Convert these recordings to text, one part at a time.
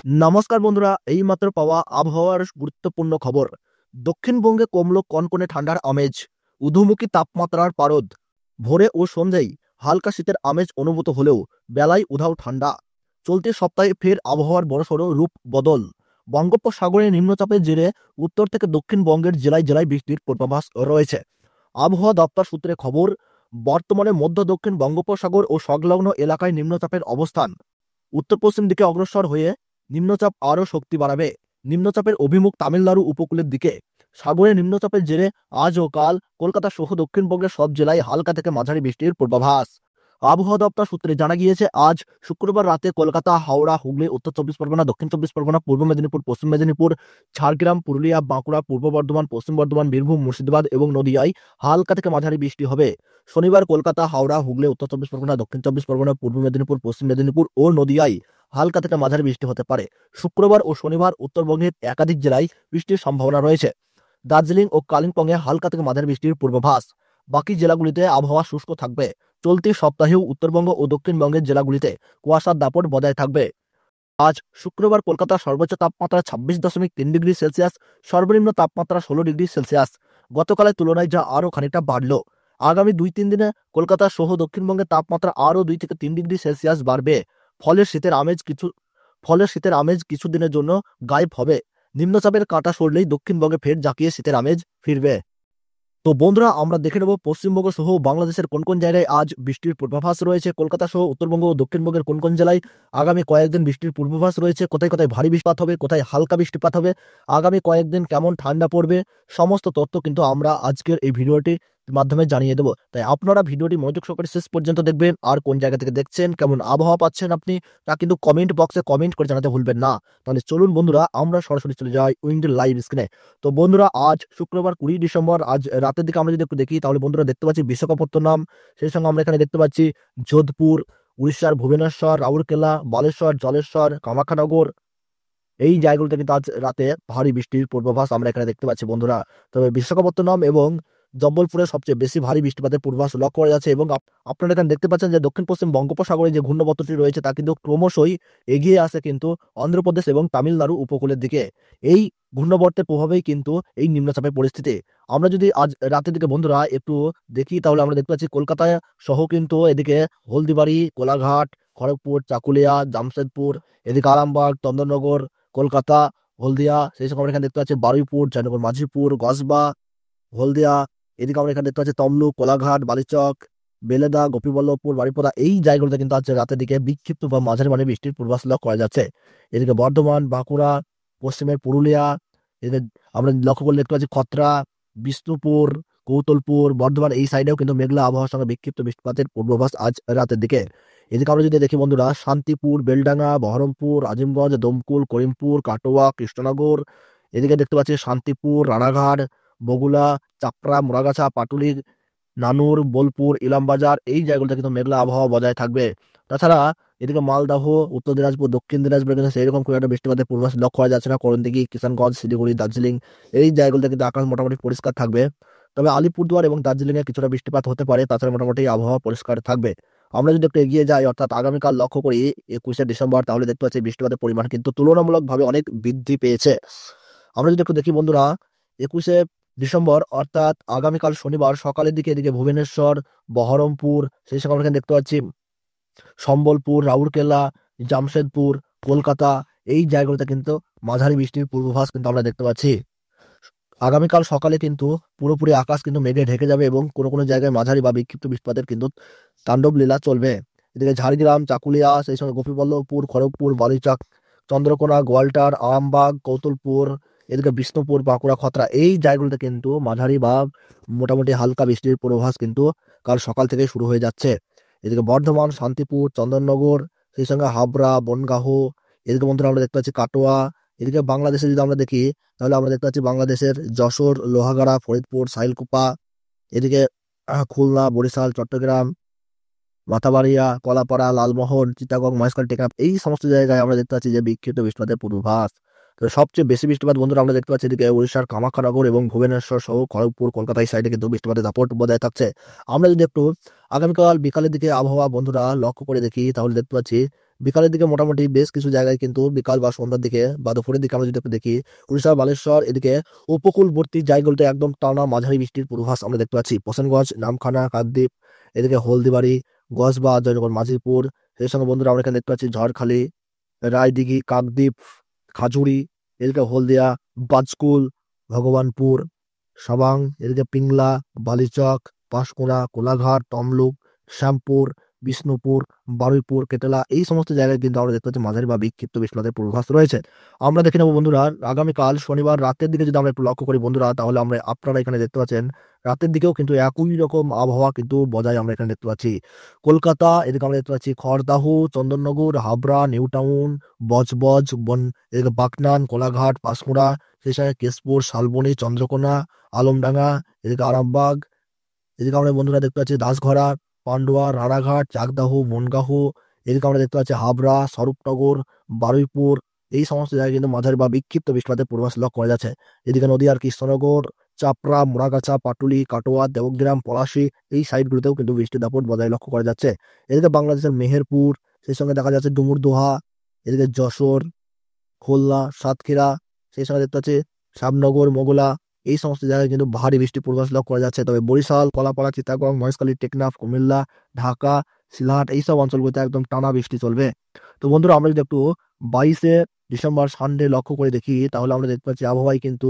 নমস্কার বন্ধুরা, এইমাত্র পাওয়া আবহাওয়ার গুরুত্বপূর্ণ খবর। দক্ষিণবঙ্গে কমল কনকনে ঠান্ডার আমেজ, ঊর্ধ্বমুখী তাপমাত্রার পারদ। ভোরে ও সন্ধ্যায় হালকা শীতের আমেজ অনুভূত হলেও বেলায় উধাও ঠান্ডা। চলতি সপ্তাহে ফের আবহাওয়ার বড়সড় রূপ বদল। বঙ্গোপসাগরে নিম্নচাপের জেরে উত্তর থেকে দক্ষিণবঙ্গের জেলায় জেলায় বৃষ্টির পূর্বাভাস রয়েছে। আবহাওয়া দপ্তর সূত্রে খবর, বর্তমানে মধ্য দক্ষিণ বঙ্গোপসাগর ও সংলগ্ন এলাকায় নিম্নচাপের অবস্থান। উত্তর পশ্চিম দিকে অগ্রসর হয়ে নিম্নচাপ আরও শক্তি বাড়াবে। নিম্নচাপের অভিমুখ তামিলনাড়ু উপকূলের দিকে। সাগরে নিম্নচাপের জেরে আজ ও কাল কলকাতা সহ দক্ষিণবঙ্গের সব জেলায় হালকা থেকে মাঝারি বৃষ্টির পূর্বাভাস। আবহাওয়া দপ্তর সূত্রে জানা গিয়েছে, আজ শুক্রবার রাতে কলকাতা, হাওড়া, হুগলি, উত্তর চব্বিশ পরগনা, দক্ষিণ চব্বিশ পরগনা, পূর্ব মেদিনীপুর, পশ্চিম মেদিনীপুর, ঝাড়গ্রাম, পুরুলিয়া, বাঁকুড়া, পূর্ব বর্ধমান, পশ্চিম বর্ধমান, বীরভূম, মুর্শিদাবাদ এবং নদিয়ায় হালকা থেকে মাঝারি বৃষ্টি হবে। শনিবার কলকাতা, হাওড়া, হুগলি, উত্তর চব্বিশ পরগনা, দক্ষিণ চব্বিশ পরগনা, পূর্ব মেদিনীপুর, পশ্চিম মেদিনীপুর ও নদিয়ায় হালকা থেকে মাঝারি বৃষ্টি হতে পারে। শুক্রবার ও শনিবার উত্তরবঙ্গের একাধিক জেলায় বৃষ্টির সম্ভাবনা রয়েছে। দার্জিলিং ও কালিম্পংয়ে হালকা থেকে মাঝারি বৃষ্টির পূর্বাভাস। বাকি জেলাগুলিতে আবহাওয়া শুষ্ক থাকবে। চলতি সপ্তাহেও উত্তরবঙ্গ ও দক্ষিণবঙ্গের জেলাগুলিতে কুয়াশার দাপট বজায় থাকবে। আজ শুক্রবার কলকাতার সর্বোচ্চ তাপমাত্রা 26.3 ডিগ্রি সেলসিয়াস, সর্বনিম্ন তাপমাত্রা 16 ডিগ্রি সেলসিয়াস। গতকালের তুলনায় যা আরও খানিকটা বাড়ল। আগামী 2-3 দিনে কলকাতা সহ দক্ষিণবঙ্গের তাপমাত্রা আরও 2 থেকে 3 ডিগ্রি সেলসিয়াস বাড়বে। ফলে শীতের আমেজ কিছুদিনের জন্য গায়েব হবে। নিম্নচাপের কাঁটা সরলেই দক্ষিণবঙ্গে ফের জাঁকিয়ে শীতের আমেজ ফিরবে। তো বন্ধুরা, আমরা দেখে নেব পশ্চিমবঙ্গ সহ বাংলাদেশের কোন কোন জায়গায় আজ বৃষ্টির পূর্বাভাস রয়েছে। কলকাতা সহ উত্তরবঙ্গ ও দক্ষিণবঙ্গের কোন কোন জেলায় আগামী কয়েকদিন বৃষ্টির পূর্বাভাস রয়েছে, কোথায় কোথায় ভারী বৃষ্টিপাত হবে, কোথায় হালকা বৃষ্টিপাত হবে, আগামী কয়েকদিন কেমন ঠান্ডা পড়বে, সমস্ত তথ্য কিন্তু আমরা আজকের এই ভিডিওটির মাধ্যমে জানিয়ে দেবো। তাই আপনারা ভিডিওটি মনোযোগ সহকারে শেষ পর্যন্ত দেখবেন। আর কোন জায়গা থেকে দেখছেন, কেমন আবহাওয়া পাচ্ছেন আপনি, তা কিন্তু কমেন্ট বক্সে কমেন্ট করে জানাতে ভুলবেন না। তাহলে চলুন বন্ধুরা, আমরা সরাসরি চলে যাই উইন্ডের লাইভ স্ক্রিনে। তো বন্ধুরা, আজ শুক্রবার 20 ডিসেম্বর, আজ রাতের দিকে আমরা যদি একটু দেখি, তাহলে বন্ধুরা দেখতে পাচ্ছি বিশাখাপত্তনম, সেই সঙ্গে আমরা এখানে দেখতে পাচ্ছি যোধপুর, উড়িষ্যার ভুবনেশ্বর, রাউরকেলা, বালেশ্বর, জলেশ্বর, কামাখ্যানগর, এই জায়গাগুলোতে কিন্তু আজ রাতে ভারী বৃষ্টির পূর্বাভাস আমরা এখানে দেখতে পাচ্ছি বন্ধুরা। তবে বিশাখাপত্তনম এবং জব্বলপুরে সবচেয়ে বেশি ভারী বৃষ্টিপাতের পূর্বাভাস লক্ষ্য করা যাচ্ছে। এবং আপনারা এখানে দেখতে পাচ্ছেন যে দক্ষিণ পশ্চিম বঙ্গোপসাগরে যে ঘূর্ণাবর্তটি রয়েছে তা কিন্তু ক্রমশই এগিয়ে আসে কিন্তু অন্ধ্রপ্রদেশ এবং তামিলনাড়ু উপকূলের দিকে। এই ঘূর্ণাবর্তের প্রভাবেই কিন্তু এই নিম্নচাপের পরিস্থিতি। আমরা যদি আজ রাতের দিকে বন্ধুরা একটু দেখি, তাহলে আমরা দেখতে পাচ্ছি কলকাতা সহ কিন্তু এদিকে হলদিবাড়ি, কোলাঘাট, খড়গপুর, চাকুলিয়া, জামশেদপুর, এদিকে আরামবাগ, চন্দননগর, কলকাতা, হলদিয়া, সেই সঙ্গে আমরা এখানে দেখতে পাচ্ছি বারুইপুর, জয়নগর, মাঝিপুর, গসবা, হলদিয়া, এদিকে আমরা এখানে দেখতে পাচ্ছি তমলুক, কোলাঘাট, বালিচক, বেলেদা, গোপীবল্লভপুর, বাড়িপদা, এই জায়গাগুলোতে কিন্তু আজ রাতের দিকে বিক্ষিপ্ত বা মাঝারি মানের বৃষ্টির পূর্বাভাস লক্ষ্য করা যাচ্ছে। এদিকে বর্ধমান, বাঁকুড়া, পশ্চিমের পুরুলিয়া, এদিকে আমরা লক্ষ্য করলে দেখতে পাচ্ছি খত্রা, বিষ্ণুপুর, কৌতলপুর, বর্ধমান, এই সাইডেও কিন্তু মেঘলা আবহাওয়ার সঙ্গে বিক্ষিপ্ত বৃষ্টিপাতের পূর্বাভাস আজ রাতের দিকে। এদিকে আমরা যদি দেখি বন্ধুরা, শান্তিপুর, বেলডাঙ্গা, বহরমপুর, আজিমগঞ্জ, দমকুল, করিমপুর, কাটোয়া, কৃষ্ণনগর, এদিকে দেখতে পাচ্ছি শান্তিপুর, রানাঘাট, বগুলা, চাপড়া, মোরাগাছা, পাটুলি, নানুর, বোলপুর, ইলামবাজার, এই জায়গাগুলোতে কিন্তু মেঘলা আবহাওয়া বজায় থাকবে। তাছাড়া এদিকে মালদহ, উত্তর দিনাজপুর, দক্ষিণ দিনাজপুর কিন্তু সেই রকম খুব একটা বৃষ্টিপাতের পূর্বাভাস লক্ষ্য করা যাচ্ছে না। করণদিঘি, কিষানগঞ্জ, শিলিগুড়ি, দার্জিলিং, এই জায়গাগুলোতে কিন্তু আকাশ মোটামুটি পরিষ্কার থাকবে। তবে আলিপুরদুয়ার এবং দার্জিলিং এ কিছুটা বৃষ্টিপাত হতে পারে, তাছাড়া মোটামুটি আবহাওয়া পরিষ্কার থাকবে। আমরা যদি একটু এগিয়ে যাই, অর্থাৎ আগামীকাল লক্ষ্য করি 21শে ডিসেম্বর, তাহলে দেখতে পাচ্ছি বৃষ্টিপাতের পরিমাণ কিন্তু তুলনামূলকভাবে অনেক বৃদ্ধি পেয়েছে। আমরা যদি একটু দেখি বন্ধুরা, 21শে ডিসেম্বর অর্থাৎ আগামীকাল শনিবার সকালের দিকে এদিকে ভুবনেশ্বর, বহরমপুর, সেই সঙ্গে আমরা এখানে দেখতে পাচ্ছি সম্বলপুর, রাউরকেলা, জামশেদপুর, কলকাতা, এই জায়গাগুলোতে কিন্তু মাঝারি বৃষ্টির পূর্বাভাস কিন্তু আমরা দেখতে পাচ্ছি। আগামীকাল সকালে কিন্তু পুরোপুরি আকাশ কিন্তু মেঘে ঢেকে যাবে এবং কোনো কোনো জায়গায় মাঝারি বা বিক্ষিপ্ত বৃষ্টিপাতের কিন্তু তাণ্ডব লীলা চলবে। এদিকে ঝাড়গ্রাম, চাকুলিয়া, সেই সঙ্গে গোপীবল্লভপুর, খড়গপুর, বালিচক, চন্দ্রকোনা, গোয়ালটার, আরামবাগ, কৌতলপুর, এদিকে বিষ্ণুপুর, বাঁকুড়া, খত্রা, এই জায়গাগুলোতে কিন্তু মাঝারি বা মোটামুটি হালকা বৃষ্টির পূর্বাভাস কিন্তু কাল সকাল থেকে শুরু হয়ে যাচ্ছে। এদিকে বর্ধমান, শান্তিপুর, চন্দননগর, সেই সঙ্গে হাবড়া, বনগাহ, এদিকে বন্ধুরা আমরা দেখতে পাচ্ছি কাটোয়া, এদিকে বাংলাদেশে যদি আমরা দেখি, তাহলে আমরা দেখতে পাচ্ছি বাংলাদেশের যশোর, লোহাগাড়া, ফরিদপুর, সাইলকুপা, এদিকে খুলনা, বরিশাল, চট্টগ্রাম, মাথাবাড়িয়া, কলাপাড়া, লালমোহন, চিটাগং, মহেশখালী, টেকনাফ, এই সমস্ত জায়গায় আমরা দেখতে পাচ্ছি যে বিক্ষিপ্ত বৃষ্টিপাতের পূর্বাভাস। তো সবচেয়ে বেশি বৃষ্টিপাত বন্ধুরা আমরা দেখতে পাচ্ছি এদিকে উড়িষ্যার কামাখ্যানগর এবং ভুবনেশ্বর সহ খড়গপুর, কলকাতা, এই সাইডে কিন্তু বৃষ্টিপাতের দাপট বজায় থাকছে। আমরা যদি একটু আগামীকাল বিকালের দিকে আবহাওয়া বন্ধুরা লক্ষ্য করে দেখি তাহলে দেখতে পাচ্ছি বিকালের দিকে মোটামুটি বেশ কিছু জায়গায় কিন্তু বিকাল বা সন্ধ্যার দিকে বা দুপুরের দিকে আমরা যদি একটু দেখি উড়িষ্যা বালেশ্বর এদিকে উপকূলবর্তী জায়গাগুলোতে একদম টানা মাঝারি বৃষ্টির পূর্বাভাস আমরা দেখতে পাচ্ছি। হোসেনগঞ্জ, নামখানা, কাকদ্বীপ, এদিকে হলদিবাড়ি, গজবা, জয়নগর, মাঝিপুর, সেই সঙ্গে বন্ধুরা আমরা এখানে দেখতে পাচ্ছি ঝড়খালি, রায়দিঘি, কাকদ্বীপ, খাজুরি, এদিকে হলদিয়া, বাজকুল, ভগবানপুর, সাবাং, এদিকে পিংলা, বালিচক, পাঁশকুড়া, কোলাঘাট, তমলুক, শ্যামপুর, বিষ্ণুপুর, বারুইপুর, কেতলা, এই সমস্ত জায়গায় কিন্তু আমরা দেখতে পাচ্ছি মাঝারি বা বিক্ষিপ্ত বৃষ্টিপাতের পূর্বাভাস রয়েছে। আমরা দেখে নেবো বন্ধুরা আগামীকাল শনিবার রাতের দিকে যদি আমরা একটু লক্ষ্য করি বন্ধুরা, তাহলে আমরা আপনারা এখানে দেখতে পাচ্ছেন রাতের দিকেও কিন্তু একই রকম আবহাওয়া কিন্তু বজায় আমরা এখানে দেখতে পাচ্ছি। কলকাতা, এদিকে আমরা দেখতে পাচ্ছি খড়দাহু, চন্দননগর, হাবড়া, নিউ টাউন, বজবজ, এদিকে বাকনান, কোলাঘাট, পাঁশকুড়া, সেই সঙ্গে কেশপুর, শালবনী, চন্দ্রকোনা, আলমডাঙ্গা, এদিকে আরামবাগ, এদিকে আমরা বন্ধুরা দেখতে পাচ্ছি দাসঘরা, পান্ডুয়া, রানাঘাট, চাকদাহু, বনগাহু, এদিকে আমরা দেখতে পাচ্ছি হাবড়া, স্বরূপনগর, বারুইপুর, এই সমস্ত জায়গায় কিন্তু মাঝারি বা বিক্ষিপ্ত বৃষ্টিপাতের পূর্বাভাস লক্ষ্য করা যাচ্ছে। এদিকে নদীয়ার কৃষ্ণনগর, চাপড়া, মোড়াগাছা, পাটুলি, কাটোয়া, দেবগ্রাম, পলাশী, এই সাইডগুলোতেও কিন্তু বৃষ্টির দাপট বজায় লক্ষ্য করা যাচ্ছে। এদিকে বাংলাদেশের মেহেরপুর, সেই সঙ্গে দেখা যাচ্ছে ডুমুরদুহা, এদিকে যশোর, খুলনা, সাতক্ষীরা, সেই সঙ্গে দেখতে পাচ্ছি শ্যামনগর, মোগলা, এই সমস্ত জায়গায় কিন্তু ভারী বৃষ্টির পূর্বাভাস লক্ষ্য করা যাচ্ছে। তবে বরিশাল, কলাপাড়া, চিটাগং, মহেশখালী, টেকনাফ, কুমিল্লা, ঢাকা, সিলেট, এইসব অঞ্চলগুলোতে একদম টানা বৃষ্টি চলবে। তো বন্ধুরা আমরা যদি একটু 22শে ডিসেম্বর সানডে লক্ষ্য করে দেখি তাহলে আমরা দেখতে পাচ্ছি আবহাওয়ায় কিন্তু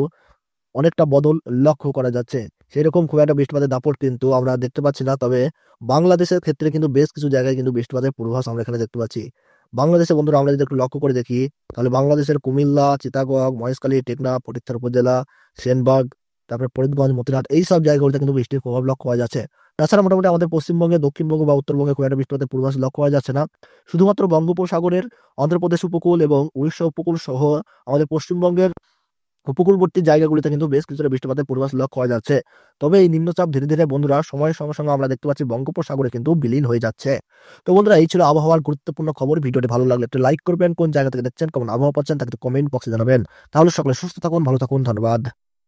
অনেকটা বদল লক্ষ্য করা যাচ্ছে। সেরকম খুব একটা বৃষ্টিপাতের দাপট কিন্তু আমরা দেখতে পাচ্ছি না। তবে বাংলাদেশের ক্ষেত্রে কিন্তু বেশ কিছু জায়গায় কিন্তু বৃষ্টিপাতের পূর্বাভাস আমরা এখানে দেখতে পাচ্ছি। বাংলাদেশে বন্ধুরা আমরা যদি একটু লক্ষ্য করে দেখি তাহলে বাংলাদেশের কুমিল্লা, চিটাগং, মহেশখালী, টেকনাফ, ফটিকছড়ি উপজেলা, সেনবাগ, তারপরে ফরিদগঞ্জ, মতিরাট, এই সব জায়গাগুলোতে কিন্তু বৃষ্টির প্রভাব লক্ষ্য করা যাচ্ছে। তাছাড়া মোটামুটি আমাদের পশ্চিমবঙ্গে, দক্ষিণবঙ্গ বা উত্তরবঙ্গে খুব একটা বৃষ্টিপাতের পূর্বাভাস লক্ষ্য করা যাচ্ছে না। শুধুমাত্র বঙ্গোপসাগরের অন্ধ্রপ্রদেশ উপকূল এবং উড়িষ্যা উপকূল সহ আমাদের পশ্চিমবঙ্গের উপকূলবর্তী জায়গাগুলিতে কিন্তু বেশ কিছুটা বৃষ্টিপাতের পূর্বাভাস লক্ষ্য করা যাচ্ছে। তবে এই নিম্নচাপ ধীরে ধীরে বন্ধুরা সময়ের সঙ্গে সঙ্গে আমরা দেখতে পাচ্ছি বঙ্গোপসাগরে কিন্তু বিলীন হয়ে যাচ্ছে। তো বন্ধুরা এই ছিল আবহাওয়ার গুরুত্বপূর্ণ খবর। ভিডিওটি ভালো লাগলে একটু লাইক করবেন, কোন জায়গা থেকে দেখছেন, কেমন আবহাওয়া পাচ্ছেন তাকে কমেন্ট বক্সে জানাবেন। তাহলে সকলে সুস্থ থাকুন, ভালো থাকুন, ধন্যবাদ।